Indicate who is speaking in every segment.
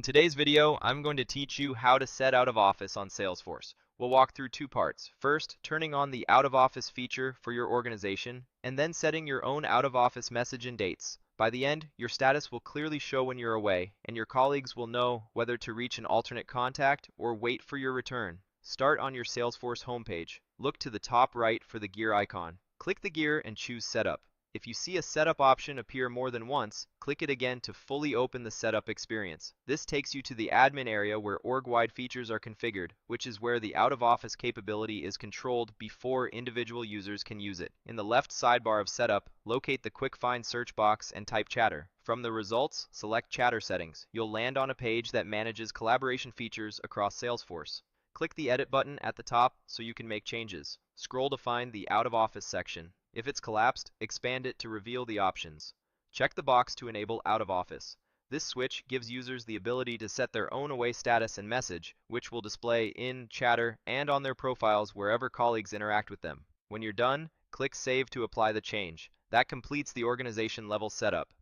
Speaker 1: In today's video, I'm going to teach you how to set out of office on Salesforce. We'll walk through two parts. First, turning on the out of office feature for your organization, and then setting your own out of office message and dates. By the end, your status will clearly show when you're away, and your colleagues will know whether to reach an alternate contact or wait for your return. Start on your Salesforce homepage. Look to the top right for the gear icon. Click the gear and choose Setup. If you see a setup option appear more than once, click it again to fully open the setup experience. This takes you to the admin area where org-wide features are configured, which is where the out-of-office capability is controlled before individual users can use it. In the left sidebar of Setup, locate the Quick Find search box and type Chatter. From the results, select Chatter settings. You'll land on a page that manages collaboration features across Salesforce. Click the Edit button at the top so you can make changes. Scroll to find the Out of Office section. If it's collapsed, expand it to reveal the options. Check the box to enable Out of Office. This switch gives users the ability to set their own away status and message, which will display in Chatter and on their profiles wherever colleagues interact with them. When you're done, click Save to apply the change. That completes the organization level setup.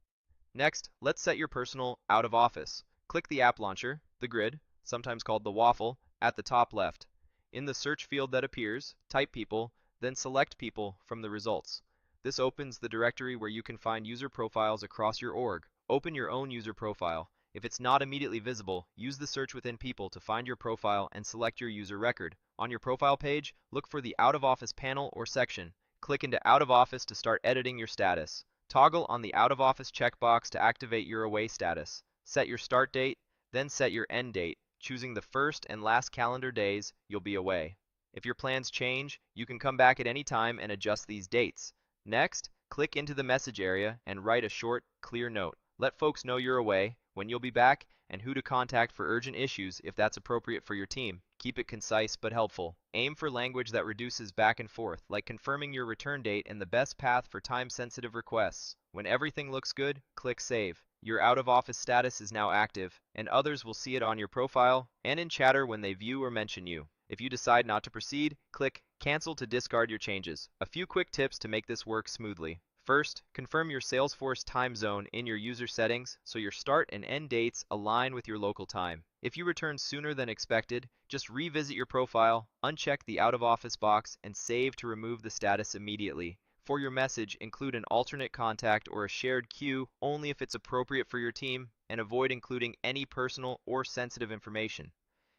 Speaker 1: Next, let's set your personal Out of Office. Click the app launcher, the grid, sometimes called the waffle, at the top left. In the search field that appears, type People, then select People from the results. This opens the directory where you can find user profiles across your org. Open your own user profile. If it's not immediately visible, use the search within People to find your profile and select your user record. On your profile page, look for the Out of Office panel or section. Click into Out of Office to start editing your status. Toggle on the Out of Office checkbox to activate your away status. Set your start date, then set your end date, choosing the first and last calendar days you'll be away. If your plans change, you can come back at any time and adjust these dates. Next, click into the message area and write a short, clear note. Let folks know you're away, when you'll be back, and who to contact for urgent issues if that's appropriate for your team. Keep it concise but helpful. Aim for language that reduces back and forth, like confirming your return date and the best path for time-sensitive requests. When everything looks good, click Save. Your out-of-office status is now active, and others will see it on your profile and in Chatter when they view or mention you. If you decide not to proceed, click Cancel to discard your changes. A few quick tips to make this work smoothly. First, confirm your Salesforce time zone in your user settings so your start and end dates align with your local time. If you return sooner than expected, just revisit your profile, uncheck the out-of-office box, and save to remove the status immediately. For your message, include an alternate contact or a shared queue only if it's appropriate for your team, and avoid including any personal or sensitive information.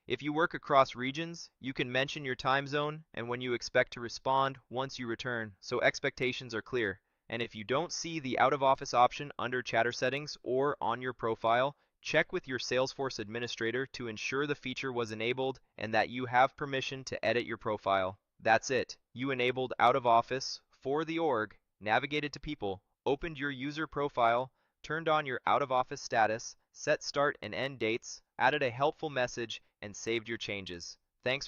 Speaker 1: If you work across regions, you can mention your time zone and when you expect to respond once you return, so expectations are clear. And if you don't see the out-of-office option under Chatter settings or on your profile, check with your Salesforce administrator to ensure the feature was enabled and that you have permission to edit your profile. That's it. You enabled out-of-office for the org, navigated to People, opened your user profile, turned on your out-of-office status, set start and end dates, added a helpful message, and saved your changes. Thanks.